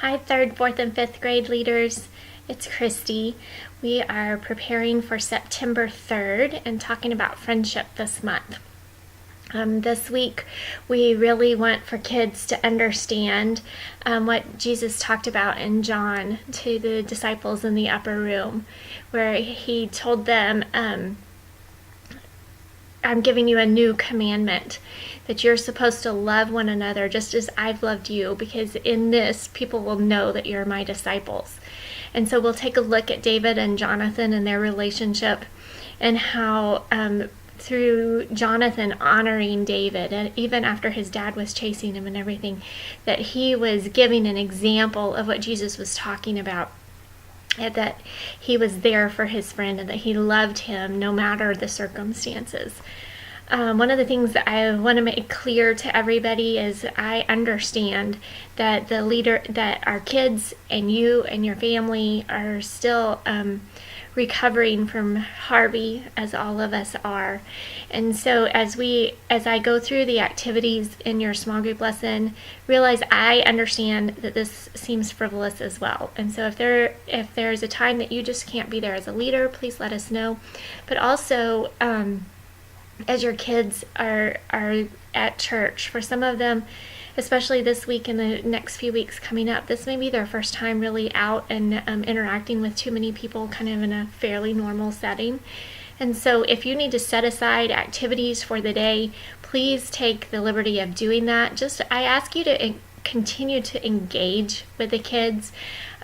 Hi, 3rd, 4th, and 5th grade leaders. It's Christy. We are preparing for September 3rd and talking about friendship this month. This week, we really want for kids to understand what Jesus talked about in John to the disciples in the upper room, where he told them, I'm giving you a new commandment, that you're supposed to love one another just as I've loved you, because in this, people will know that you're my disciples. And so we'll take a look at David and Jonathan and their relationship, and how through Jonathan honoring David, and even after his dad was chasing him and everything, that he was giving an example of what Jesus was talking about. That he was there for his friend and that he loved him no matter the circumstances. One of the things that I want to make clear to everybody is I understand that that our kids and you and your family are still recovering from Harvey, as all of us are. And so as I go through the activities in your small group lesson, realize I understand that this seems frivolous as well. And so if there's a time that you just can't be there as a leader, please let us know. But also, as your kids are at church, for some of them, especially this week and the next few weeks coming up, this may be their first time really out and interacting with too many people kind of in a fairly normal setting. And so if you need to set aside activities for the day, please take the liberty of doing that. I ask you to continue to engage with the kids.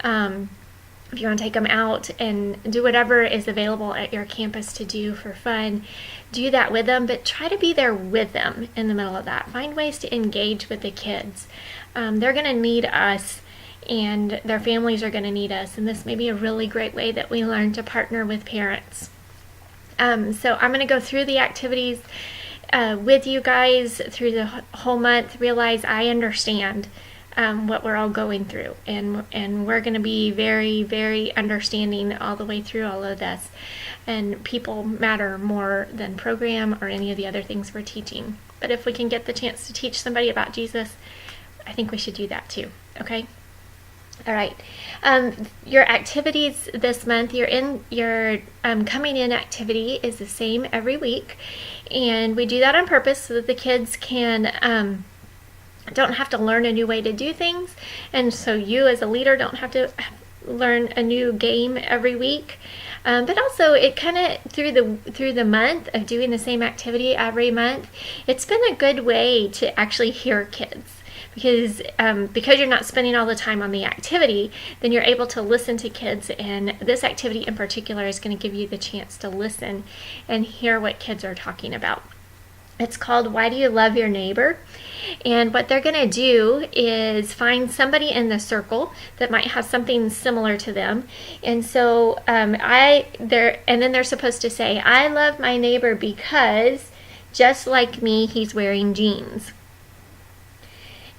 If you want to take them out and do whatever is available at your campus to do for fun, do that with them, but try to be there with them in the middle of that. Find ways to engage with the kids. They're going to need us, and their families are going to need us, and this may be a really great way that we learn to partner with parents. So I'm going to go through the activities with you guys through the whole month. Realize I understand what we're all going through, and we're going to be very, very understanding all the way through all of this. And people matter more than program or any of the other things we're teaching. But if we can get the chance to teach somebody about Jesus, I think we should do that too. Okay? All right. Your activities this month, your coming in activity is the same every week, and we do that on purpose so that the kids can don't have to learn a new way to do things, and so you as a leader don't have to learn a new game every week. But also, it kind of through the month of doing the same activity every month, it's been a good way to actually hear kids. Because you're not spending all the time on the activity, then you're able to listen to kids, and this activity in particular is going to give you the chance to listen and hear what kids are talking about. It's called Why Do You Love Your Neighbor? And what they're going to do is find somebody in the circle that might have something similar to them. And so and then they're supposed to say, I love my neighbor because just like me, he's wearing jeans.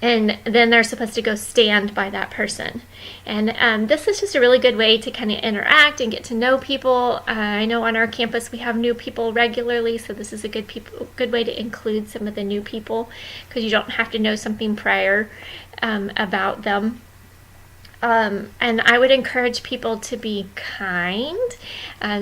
And then they're supposed to go stand by that person. And this is just a really good way to kind of interact and get to know people. I know on our campus we have new people regularly, so this is a good way to include some of the new people, because you don't have to know something prior about them. And I would encourage people to be kind.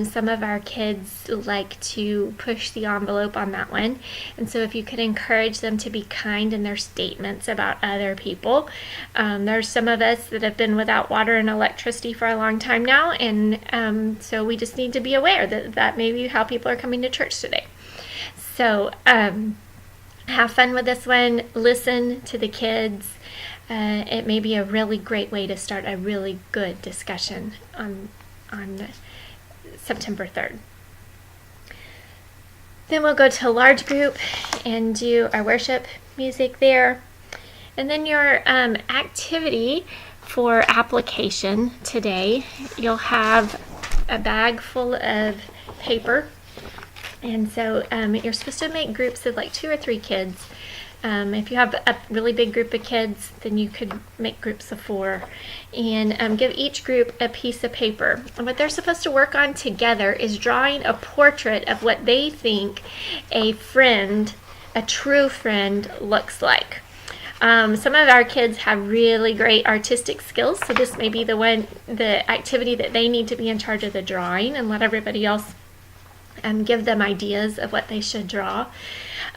Some of our kids like to push the envelope on that one. And so if you could encourage them to be kind in their statements about other people. There's some of us that have been without water and electricity for a long time now. And so we just need to be aware that may be how people are coming to church today. So have fun with this one. Listen to the kids. It may be a really great way to start a really good discussion on September 3rd. Then we'll go to a large group and do our worship music there. And then your activity for application today, you'll have a bag full of paper. And so you're supposed to make groups of like 2 or 3 kids. If you have a really big group of kids, then you could make groups of 4 and give each group a piece of paper. And what they're supposed to work on together is drawing a portrait of what they think a true friend looks like. Some of our kids have really great artistic skills, so this may be the activity that they need to be in charge of the drawing and let everybody else give them ideas of what they should draw.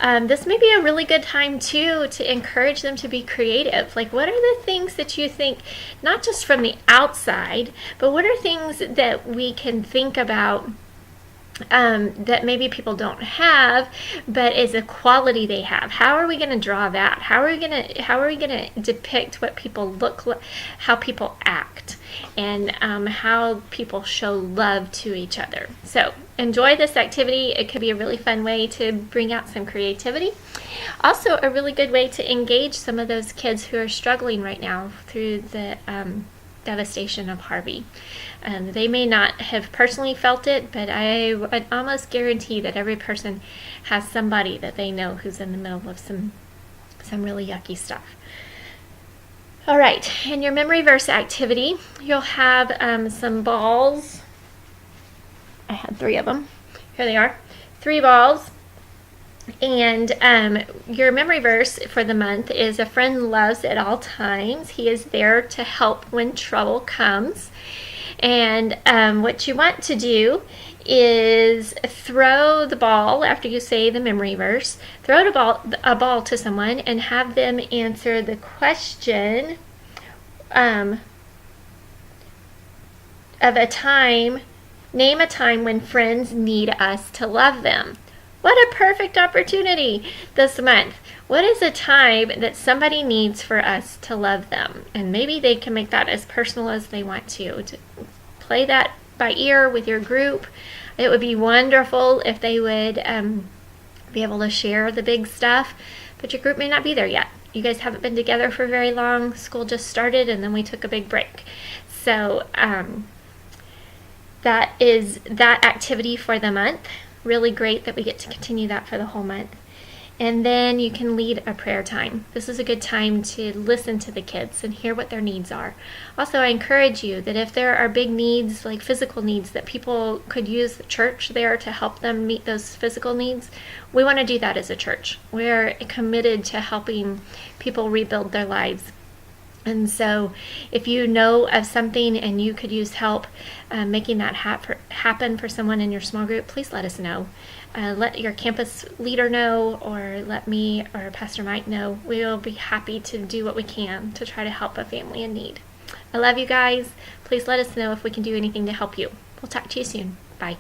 This may be a really good time too to encourage them to be creative. Like, what are the things that you think, not just from the outside, but what are things that we can think about that maybe people don't have, but is a quality they have? How are we going to draw that? How are we going to depict what people look like, how people act, and how people show love to each other? So enjoy this activity. It could be a really fun way to bring out some creativity. Also, a really good way to engage some of those kids who are struggling right now through the devastation of Harvey. They may not have personally felt it, but I would almost guarantee that every person has somebody that they know who's in the middle of some really yucky stuff. All right, in your memory verse activity, you'll have some balls. I had 3 of them. Here they are. 3 balls. And your memory verse for the month is, a friend loves at all times. He is there to help when trouble comes. And what you want to do is throw the ball after you say the memory verse. Throw a ball to someone and have them answer the question of a time. Name a time when friends need us to love them. What a perfect opportunity this month. What is a time that somebody needs for us to love them? And maybe they can make that as personal as they want to play that by ear with your group. It would be wonderful if they would be able to share the big stuff, but your group may not be there yet. You guys haven't been together for very long. School just started, and then we took a big break. So that is that activity for the month. Really great that we get to continue that for the whole month. And then you can lead a prayer time. This is a good time to listen to the kids and hear what their needs are. Also, I encourage you that if there are big needs, like physical needs, that people could use the church there to help them meet those physical needs, we want to do that as a church. We're committed to helping people rebuild their lives. And so if you know of something and you could use help making that happen for someone in your small group, please let us know. Let your campus leader know, or let me or Pastor Mike know. We'll be happy to do what we can to try to help a family in need. I love you guys. Please let us know if we can do anything to help you. We'll talk to you soon. Bye.